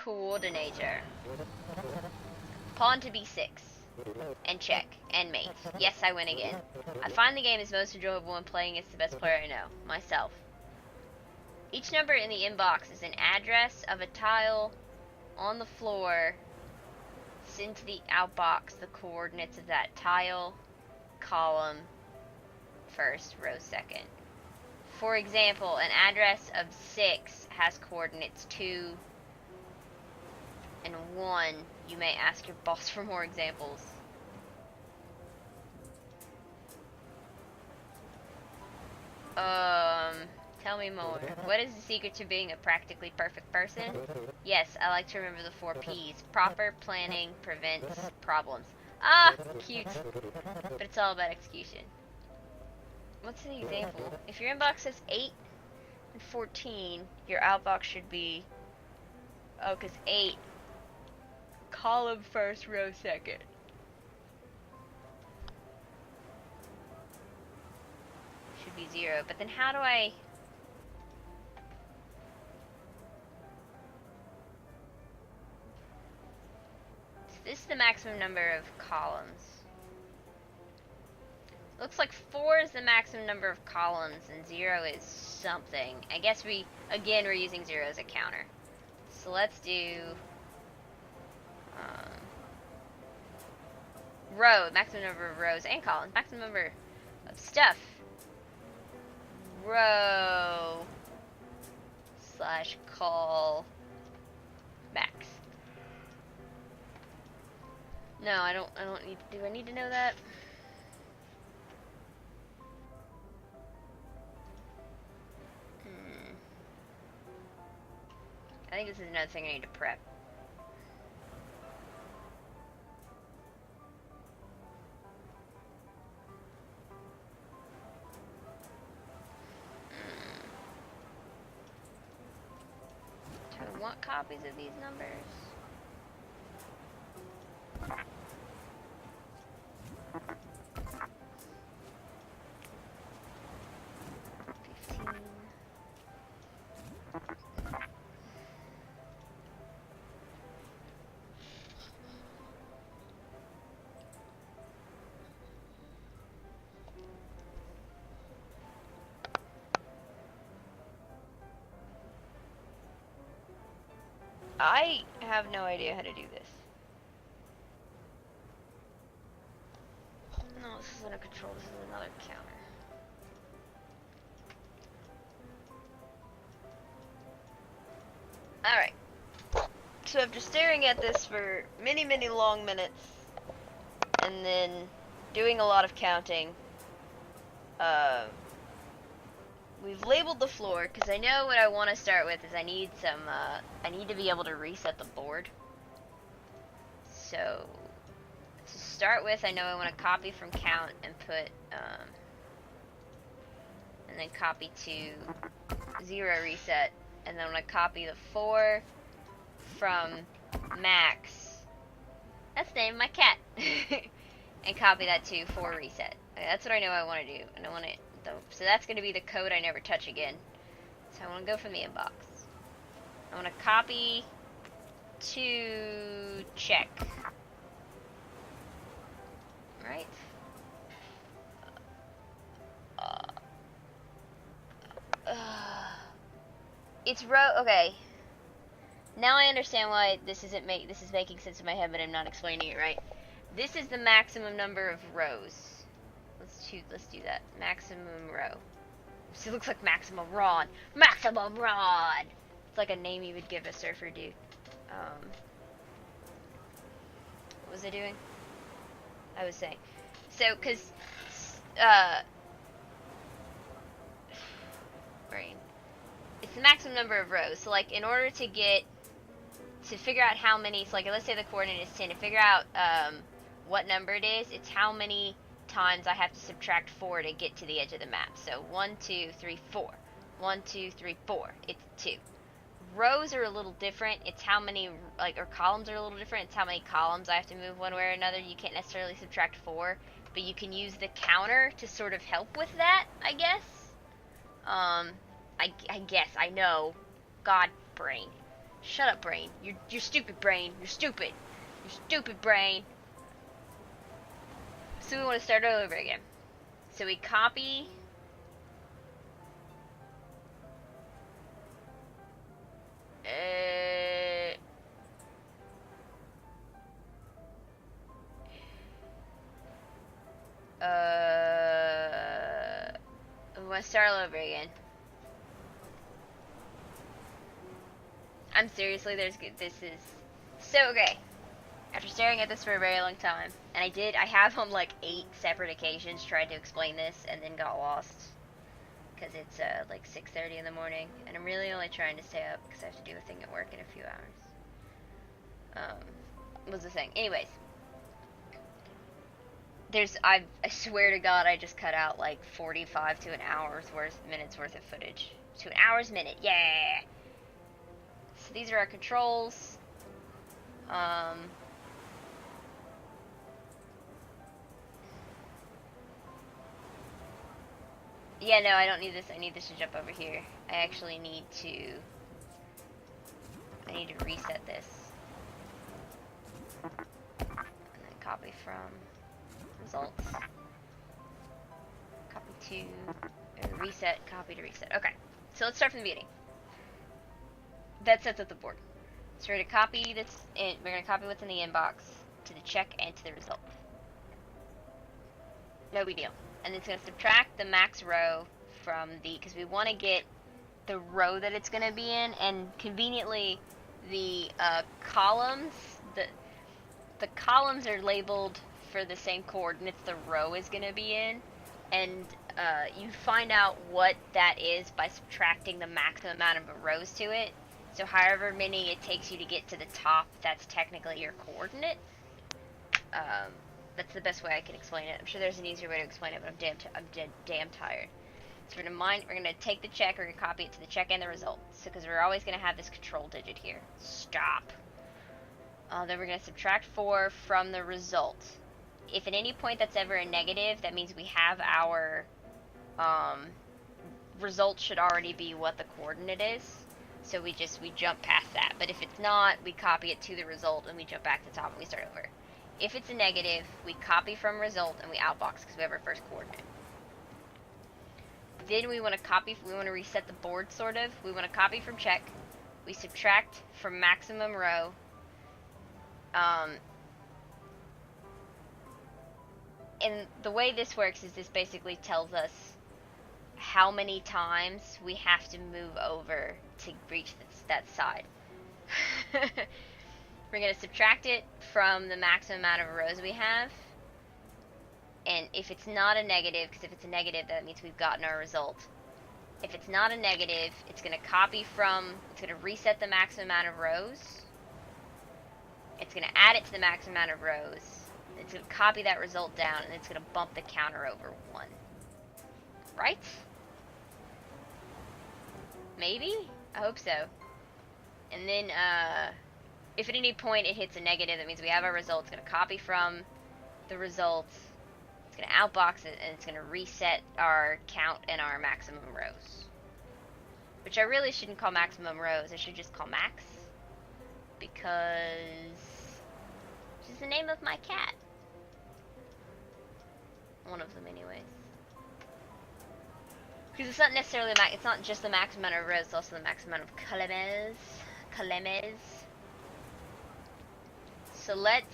coordinator. Pawn to b6. And check. And mate. Yes, I win again. I find the game is most enjoyable when playing against the best player I know. Myself. Each number in the inbox is an address of a tile on the floor. Send to the outbox the coordinates of that tile, column, first, row second. For example, an address of 6 has coordinates 2 and 1. You may ask your boss for more examples. Tell me more. What is the secret to being a practically perfect person? Yes, I like to remember the 4 P's. Proper planning prevents problems. Ah, cute. But it's all about execution. What's the example? If your inbox says 8 and 14, your outbox should be... Oh, because 8. Column first, row second. Should be 0. But then how do I... This is the maximum number of columns. Looks like 4 is the maximum number of columns and 0 is something. I guess we're using 0 as a counter. So let's do row, maximum number of rows and columns, maximum number of stuff. Row / call max. No, I don't need to. Do I need to know that? I think this is another thing I need to prep. Do I want copies of these numbers? I have no idea how to do this. No, this isn't a control, this is another counter. Alright. So after staring at this for many, many long minutes, and then doing a lot of counting, we've labeled the floor, because I know what I want to start with is I need to be able to reset the board. So, to start with, I know I want to copy from count and put, and then copy to 0 reset, and then when I copy the 4 from max, that's the name of my cat, and copy that to 4 reset. Okay, that's what I know I want to do, and I want it. So that's going to be the code I never touch again. So I want to go from the inbox. I want to copy to check. Right? It's row. Okay. Now I understand why this is making sense in my head, but I'm not explaining it right. This is the maximum number of rows. Let's do that. Maximum row. It looks like Maximum Rod. Maximum Rod! It's like a name you would give a surfer dude. What was I doing? I was saying. So, because, brain. It's the maximum number of rows. So, like, in order to figure out how many, so like, let's say the coordinate is 10. To figure out, what number it is, it's how many times I have to subtract 4 to get to the edge of the map. So 1, 2, 3, 4. 1, 2, 3, 4. It's 2. Rows are a little different. It's how many, or columns are a little different. It's how many columns I have to move one way or another. You can't necessarily subtract 4, but you can use the counter to sort of help with that, I guess. I guess, I know. God, brain. Shut up, brain. You're stupid, brain. You're stupid. You're stupid, brain. So we want to start all over again. So we copy. We want to start all over again. I'm seriously, this is so okay. After staring at this for a very long time, and I have on like 8 separate occasions tried to explain this and then got lost. Because it's like 6:30 in the morning, and I'm really only trying to stay up because I have to do a thing at work in a few hours. What was the thing? Anyways. I swear to God, I just cut out like 45 to an hour's minutes worth of footage. To an hour's minute, yeah! So these are our controls. Yeah, no, I don't need this. I need this to jump over here. I actually need to reset this. And then copy from results. Copy to reset, copy to reset. Okay, so let's start from the beginning. That sets up the board. So we're going to copy this, we're going to copy what's in the inbox to the check and to the result. No big deal. And it's going to subtract the max row from because we want to get the row that it's going to be in, and conveniently the columns, the columns are labeled for the same coordinates the row is going to be in, and you find out what that is by subtracting the maximum amount of rows to it. So however many it takes you to get to the top, that's technically your coordinate. That's the best way I can explain it. I'm sure there's an easier way to explain it, but I'm damn tired. So we're gonna take the check, we're gonna copy it to the check and the result. So because we're always gonna have this control digit here. Stop. Then we're gonna subtract 4 from the result. If at any point that's ever a negative, that means we have our result should already be what the coordinate is. So we jump past that. But if it's not, we copy it to the result and we jump back to the top and we start over. If it's a negative, we copy from result and we outbox because we have our first coordinate. Then we want to reset the board sort of. We want to copy from check. We subtract from maximum row. And the way this works is this basically tells us how many times we have to move over to reach that side. We're going to subtract it from the maximum amount of rows we have. And if it's not a negative, because if it's a negative, that means we've gotten our result. If it's not a negative, it's going to reset the maximum amount of rows. It's going to add it to the maximum amount of rows. It's going to copy that result down, and it's going to bump the counter over 1. Right? Maybe? I hope so. And then, if at any point it hits a negative, that means we have our result. It's going to copy from the result. It's going to outbox it, and it's going to reset our count and our maximum rows. Which I really shouldn't call maximum rows. I should just call max. Because it's the name of my cat. One of them, anyways. Because it's not necessarily it's not just the maximum amount of rows, it's also the maximum amount of columns. So let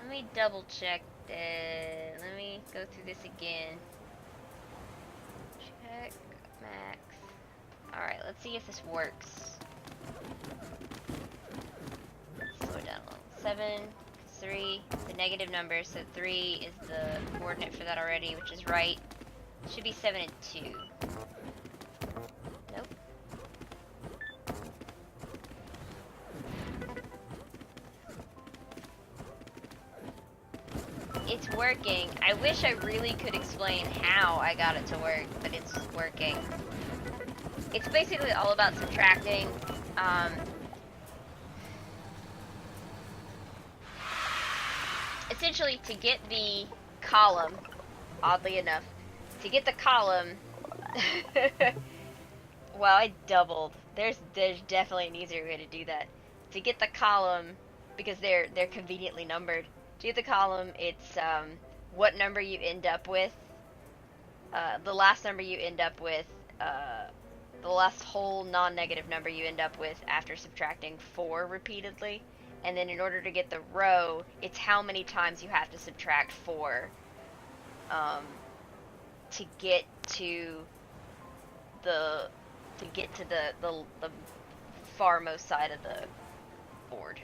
me double check this. Let me go through this again. Check max. Alright, let's see if this works. Slow it down a little. 7, 3, the negative number, so 3 is the coordinate for that already, which is right. Should be 7 and 2. Nope. It's working. I wish I really could explain how I got it to work, but it's working. It's basically all about subtracting. Essentially, to get the column, oddly enough, to get the column, Well, I doubled. There's definitely an easier way to do that. To get the column, because they're conveniently numbered. To get the column, it's what number you end up with, the last number you end up with, uh, the last whole non-negative number you end up with after subtracting 4 repeatedly. And then in order to get the row, it's how many times you have to subtract 4 um, to get to the the farmost side of the board.